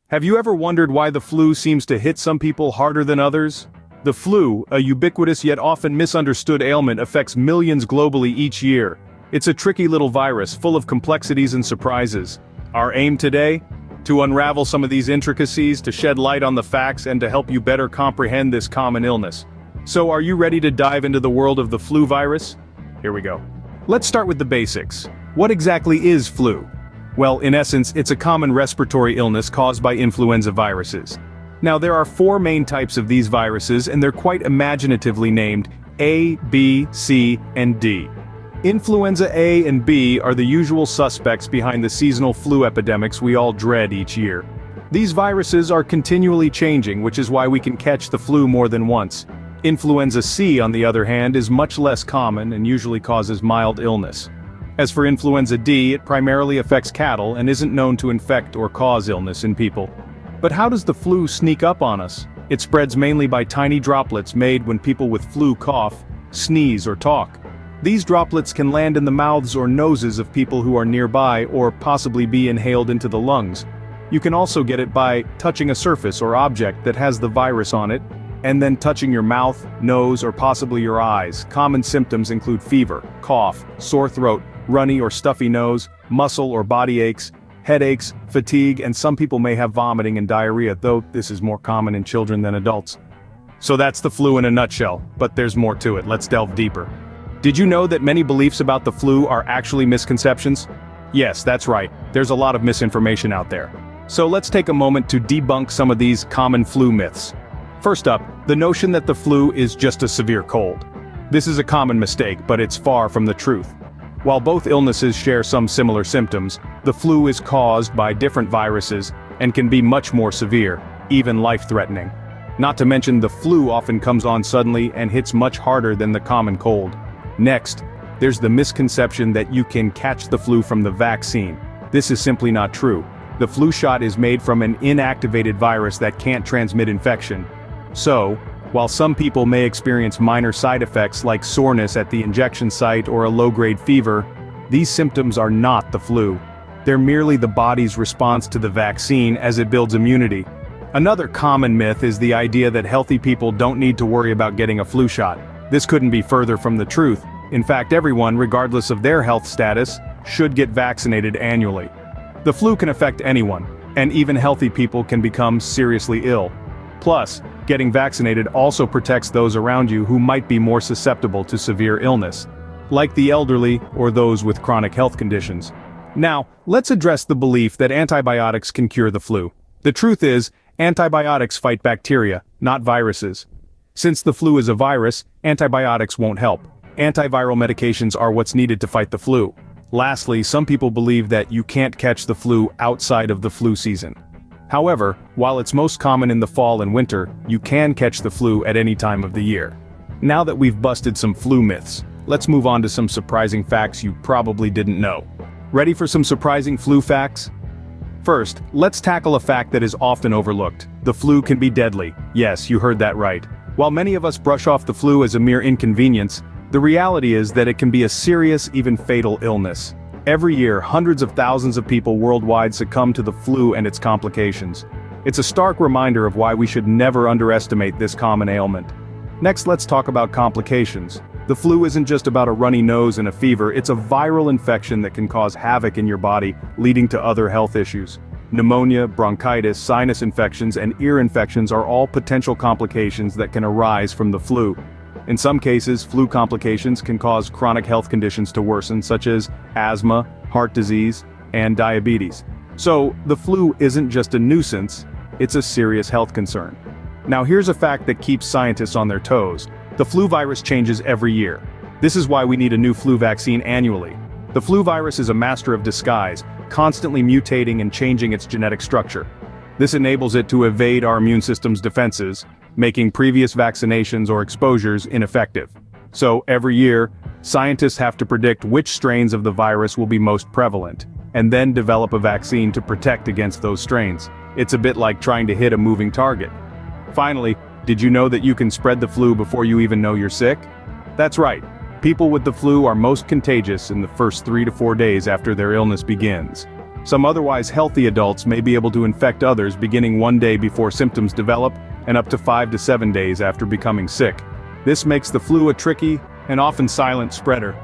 Have you ever wondered why the flu seems to hit some people harder than others? The flu, a ubiquitous yet often misunderstood ailment, affects millions globally each year. It's a tricky little virus full of complexities and surprises. Our aim today? To unravel some of these intricacies, to shed light on the facts, and to help you better comprehend this common illness. So are you ready to dive into the world of the flu virus? Here we go. Let's start with the basics. What exactly is flu? Well, in essence, it's a common respiratory illness caused by influenza viruses. Now, there are four main types of these viruses, and they're quite imaginatively named A, B, C, and D. Influenza A and B are the usual suspects behind the seasonal flu epidemics we all dread each year. These viruses are continually changing, which is why we can catch the flu more than once. Influenza C, on the other hand, is much less common and usually causes mild illness. As for influenza D, it primarily affects cattle and isn't known to infect or cause illness in people. But how does the flu sneak up on us? It spreads mainly by tiny droplets made when people with flu cough, sneeze, or talk. These droplets can land in the mouths or noses of people who are nearby or possibly be inhaled into the lungs. You can also get it by touching a surface or object that has the virus on it, and then touching your mouth, nose, or possibly your eyes. Common symptoms include fever, cough, sore throat, runny or stuffy nose, muscle or body aches, headaches, fatigue, and some people may have vomiting and diarrhea, though this is more common in children than adults. So that's the flu in a nutshell, but there's more to it. Let's delve deeper. Did you know that many beliefs about the flu are actually misconceptions? Yes, that's right. There's a lot of misinformation out there. So let's take a moment to debunk some of these common flu myths. First up, the notion that the flu is just a severe cold. This is a common mistake, but it's far from the truth. While both illnesses share some similar symptoms, the flu is caused by different viruses and can be much more severe, even life-threatening. Not to mention the flu often comes on suddenly and hits much harder than the common cold. Next, there's the misconception that you can catch the flu from the vaccine. This is simply not true. The flu shot is made from an inactivated virus that can't transmit infection. So, while some people may experience minor side effects like soreness at the injection site or a low-grade fever, these symptoms are not the flu. They're merely the body's response to the vaccine as it builds immunity. Another common myth is the idea that healthy people don't need to worry about getting a flu shot. This couldn't be further from the truth. In fact, everyone, regardless of their health status, should get vaccinated annually. The flu can affect anyone, and even healthy people can become seriously ill. Plus, getting vaccinated also protects those around you who might be more susceptible to severe illness, like the elderly or those with chronic health conditions. Now, let's address the belief that antibiotics can cure the flu. The truth is, antibiotics fight bacteria, not viruses. Since the flu is a virus, antibiotics won't help. Antiviral medications are what's needed to fight the flu. Lastly, some people believe that you can't catch the flu outside of the flu season. However, while it's most common in the fall and winter, you can catch the flu at any time of the year. Now that we've busted some flu myths, let's move on to some surprising facts you probably didn't know. Ready for some surprising flu facts? First, let's tackle a fact that is often overlooked. The flu can be deadly. Yes, you heard that right. While many of us brush off the flu as a mere inconvenience, the reality is that it can be a serious, even fatal illness. Every year, hundreds of thousands of people worldwide succumb to the flu and its complications. It's a stark reminder of why we should never underestimate this common ailment. Next, let's talk about complications. The flu isn't just about a runny nose and a fever, it's a viral infection that can cause havoc in your body, leading to other health issues. Pneumonia, bronchitis, sinus infections, and ear infections are all potential complications that can arise from the flu. In some cases, flu complications can cause chronic health conditions to worsen, such as asthma, heart disease, and diabetes. So, the flu isn't just a nuisance, it's a serious health concern. Now here's a fact that keeps scientists on their toes. The flu virus changes every year. This is why we need a new flu vaccine annually. The flu virus is a master of disguise, constantly mutating and changing its genetic structure. This enables it to evade our immune system's defenses, making previous vaccinations or exposures ineffective. So, every year, scientists have to predict which strains of the virus will be most prevalent, and then develop a vaccine to protect against those strains. It's a bit like trying to hit a moving target. Finally, did you know that you can spread the flu before you even know you're sick? That's right. People with the flu are most contagious in the first 3 to 4 days after their illness begins. Some otherwise healthy adults may be able to infect others beginning 1 day before symptoms develop and up to 5 to 7 days after becoming sick. This makes the flu a tricky and often silent spreader.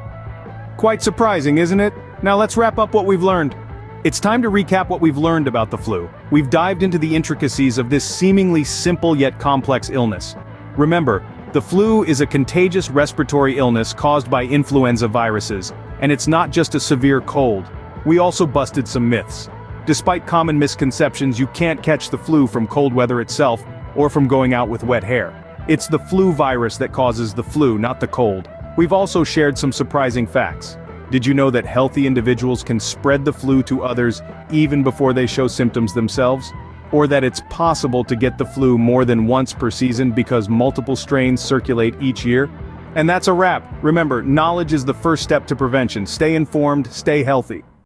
Quite surprising, isn't it? Now let's wrap up what we've learned. It's time to recap what we've learned about the flu. We've dived into the intricacies of this seemingly simple yet complex illness. Remember, the flu is a contagious respiratory illness caused by influenza viruses, and it's not just a severe cold. We also busted some myths. Despite common misconceptions, you can't catch the flu from cold weather itself or from going out with wet hair. It's the flu virus that causes the flu, not the cold. We've also shared some surprising facts. Did you know that healthy individuals can spread the flu to others even before they show symptoms themselves? Or that it's possible to get the flu more than once per season because multiple strains circulate each year? And that's a wrap. Remember, knowledge is the first step to prevention. Stay informed, stay healthy.